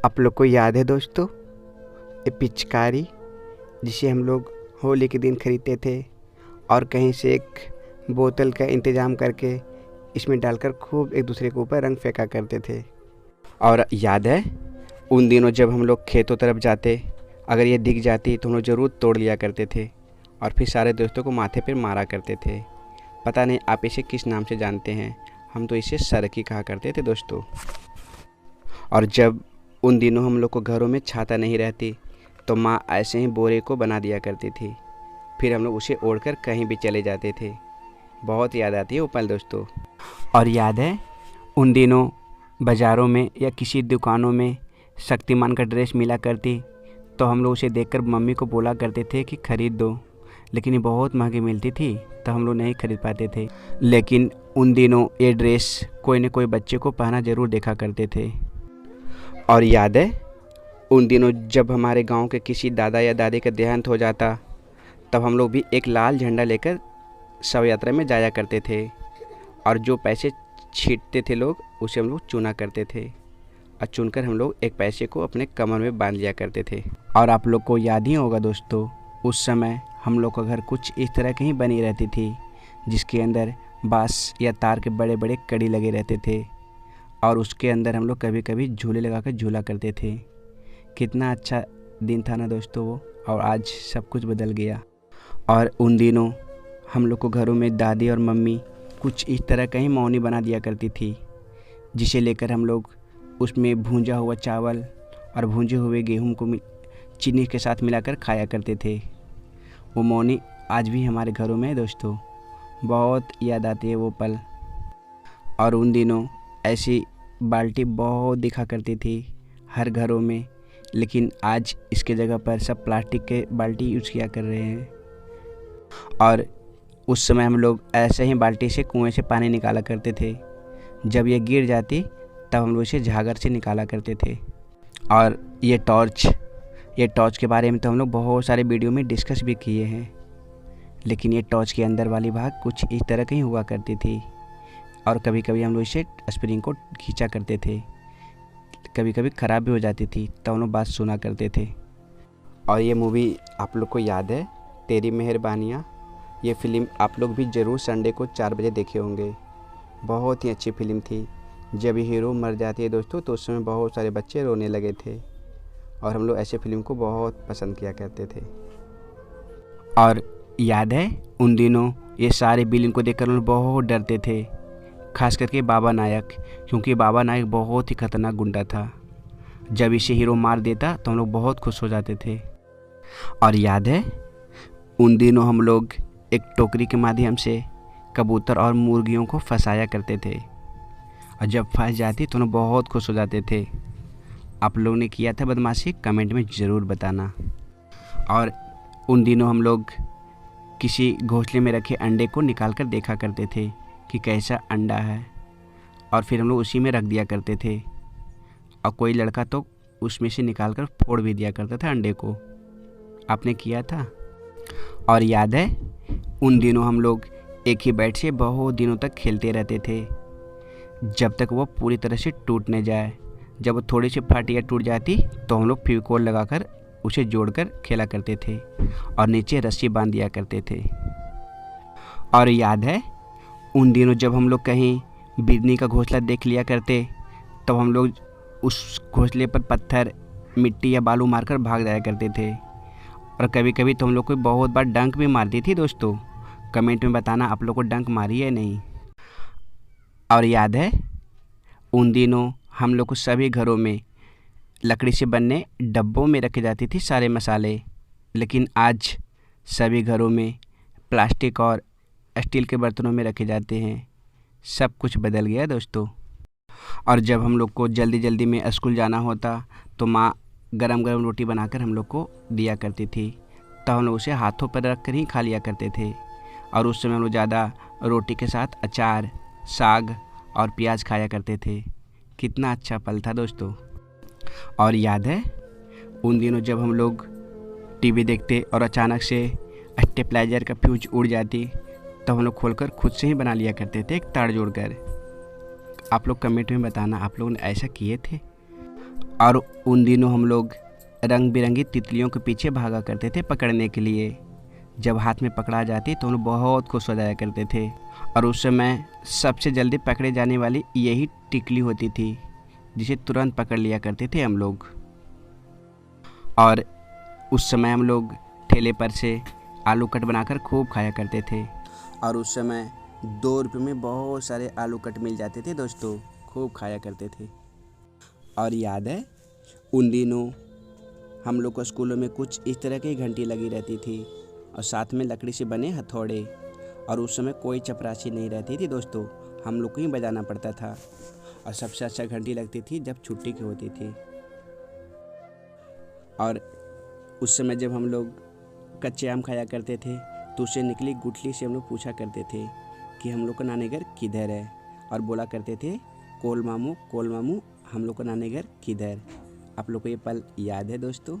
आप लोग को याद है दोस्तों, ये पिचकारी जिसे हम लोग होली के दिन खरीदते थे और कहीं से एक बोतल का इंतज़ाम करके इसमें डालकर खूब एक दूसरे के ऊपर रंग फेंका करते थे। और याद है उन दिनों जब हम लोग खेतों तरफ जाते, अगर ये दिख जाती तो हम लोग ज़रूर तोड़ लिया करते थे और फिर सारे दोस्तों को माथे पर मारा करते थे। पता नहीं आप इसे किस नाम से जानते हैं, हम तो इसे सरकी कहा करते थे दोस्तों। और जब उन दिनों हम लोग को घरों में छाता नहीं रहती तो माँ ऐसे ही बोरे को बना दिया करती थी, फिर हम लोग उसे ओढ़कर कहीं भी चले जाते थे। बहुत याद आती है वो पल दोस्तों। और याद है उन दिनों बाज़ारों में या किसी दुकानों में शक्तिमान का ड्रेस मिला करती तो हम लोग उसे देखकर मम्मी को बोला करते थे कि ख़रीद दो, लेकिन ये बहुत महंगी मिलती थी तो हम लोग नहीं खरीद पाते थे। लेकिन उन दिनों ये ड्रेस कोई न कोई बच्चे को पहना ज़रूर देखा करते थे। और याद है उन दिनों जब हमारे गांव के किसी दादा या दादी का देहांत हो जाता तब हम लोग भी एक लाल झंडा लेकर शव यात्रा में जाया करते थे और जो पैसे छींटते थे लोग उसे हम लोग चुना करते थे और चुनकर हम लोग एक पैसे को अपने कमर में बांध लिया करते थे। और आप लोग को याद ही होगा दोस्तों, उस समय हम लोग का घर कुछ इस तरह की ही बनी रहती थी जिसके अंदर बांस या तार के बड़े बड़े कड़ी लगे रहते थे और उसके अंदर हम लोग कभी कभी झूले लगाकर झूला करते थे। कितना अच्छा दिन था ना दोस्तों वो, और आज सब कुछ बदल गया। और उन दिनों हम लोग को घरों में दादी और मम्मी कुछ इस तरह का ही मौनी बना दिया करती थी जिसे लेकर हम लोग उसमें भूंजा हुआ चावल और भूंजे हुए गेहूं को चीनी के साथ मिलाकर खाया करते थे। वो मौनी आज भी हमारे घरों में है दोस्तों, बहुत याद आती है वो पल। और उन दिनों ऐसी बाल्टी बहुत दिखा करती थी हर घरों में, लेकिन आज इसके जगह पर सब प्लास्टिक के बाल्टी यूज़ किया कर रहे हैं। और उस समय हम लोग ऐसे ही बाल्टी से कुएं से पानी निकाला करते थे, जब ये गिर जाती तब हम लोग इसे झागर से निकाला करते थे। और ये टॉर्च के बारे में तो हम लोग बहुत सारे वीडियो में डिस्कस भी किए हैं, लेकिन ये टॉर्च के अंदर वाली भाग कुछ इस तरह की हुआ करती थी और कभी कभी हम लोग इसे स्प्रिंग को खींचा करते थे, कभी कभी ख़राब भी हो जाती थी तो हम लोग बात सुना करते थे। और ये मूवी आप लोग को याद है तेरी मेहरबानियाँ, ये फ़िल्म आप लोग भी ज़रूर संडे को 4 बजे देखे होंगे। बहुत ही अच्छी फ़िल्म थी। जब हीरो मर जाती है दोस्तों तो उस समय बहुत सारे बच्चे रोने लगे थे और हम लोग ऐसे फ़िल्म को बहुत पसंद किया करते थे। और याद है उन दिनों ये सारे विलेन को देखकर हम लोग बहुत डरते थे, खास करके बाबा नायक, क्योंकि बाबा नायक बहुत ही खतरनाक गुंडा था। जब इसे हीरो मार देता तो हम लोग बहुत खुश हो जाते थे। और याद है उन दिनों हम लोग एक टोकरी के माध्यम से कबूतर और मुर्गियों को फंसाया करते थे और जब फंस जाती तो हम लोग बहुत खुश हो जाते थे। आप लोगों ने किया था बदमाशी, कमेंट में ज़रूर बताना। और उन दिनों हम लोग किसी घोंसले में रखे अंडे को निकाल कर देखा करते थे कि कैसा अंडा है और फिर हम लोग उसी में रख दिया करते थे और कोई लड़का तो उसमें से निकाल कर फोड़ भी दिया करता था अंडे को। आपने किया था? और याद है उन दिनों हम लोग एक ही बैट से बहुत दिनों तक खेलते रहते थे जब तक वो पूरी तरह से टूट न जाए। जब वो थोड़ी सी फट या टूट जाती तो हम लोग फेविकोल लगाकर उसे जोड़कर खेला करते थे और नीचे रस्सी बांध दिया करते थे। और याद है उन दिनों जब हम लोग कहीं बिजली का घोंसला देख लिया करते तब हम लोग उस घोंसले पर पत्थर, मिट्टी या बालू मारकर भाग जाया करते थे और कभी कभी तो हम लोग को बहुत बार डंक भी मारती थी दोस्तों। कमेंट में बताना आप लोग को डंक मारी है नहीं। और याद है उन दिनों हम लोग को सभी घरों में लकड़ी से बनने डब्बों में रखे जाती थी सारे मसाले, लेकिन आज सभी घरों में प्लास्टिक और स्टील के बर्तनों में रखे जाते हैं। सब कुछ बदल गया दोस्तों। और जब हम लोग को जल्दी जल्दी में स्कूल जाना होता तो माँ गरम गरम रोटी बनाकर हम लोग को दिया करती थी, तो हम लोग उसे हाथों पर रख कर ही खा लिया करते थे और उस समय हम लोग ज़्यादा रोटी के साथ अचार, साग और प्याज खाया करते थे। कितना अच्छा पल था दोस्तों। और याद है उन दिनों जब हम लोग टीवी देखते और अचानक से स्टेबलाइजर का फ्यूज उड़ जाती तो हम लोग खोलकर खुद से ही बना लिया करते थे एक तार जोड़कर। आप लोग कमेंट में बताना आप लोगों ने ऐसा किए थे। और उन दिनों हम लोग रंग बिरंगी तितलियों के पीछे भागा करते थे पकड़ने के लिए। जब हाथ में पकड़ा जाती तो हम लोग बहुत खुश हो जाया करते थे। और उस समय सबसे जल्दी पकड़े जाने वाली यही टिकली होती थी, जिसे तुरंत पकड़ लिया करते थे हम लोग। और उस समय हम लोग ठेले पर से आलू कट बनाकर खूब खाया करते थे। और उस समय 2 रुपये में बहुत सारे आलू कट मिल जाते थे दोस्तों, खूब खाया करते थे। और याद है उन दिनों हम लोग को स्कूलों में कुछ इस तरह की घंटी लगी रहती थी और साथ में लकड़ी से बने हथौड़े। और उस समय कोई चपरासी नहीं रहती थी दोस्तों, हम लोग को ही बजाना पड़ता था। और सबसे अच्छा घंटी लगती थी जब छुट्टी की होती थी। और उस समय जब हम लोग कच्चे आम खाया करते थे तो उससे निकली गुठली से हम लोग पूछा करते थे कि हम लोग का नानी घर किधर है, और बोला करते थे कोल मामू हम लोग का नानी घर किधर। आप लोग को ये पल याद है दोस्तों?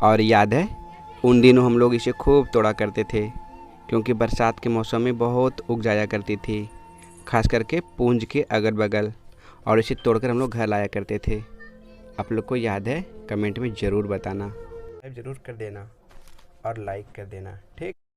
और याद है उन दिनों हम लोग इसे खूब तोड़ा करते थे, क्योंकि बरसात के मौसम में बहुत उग जाया करती थी, खास करके पूंज के अगल बगल। और इसे तोड़कर हम लोग घर लाया करते थे। आप लोग को याद है? कमेंट में ज़रूर बताना, ज़रूर कर देना और लाइक कर देना, ठीक।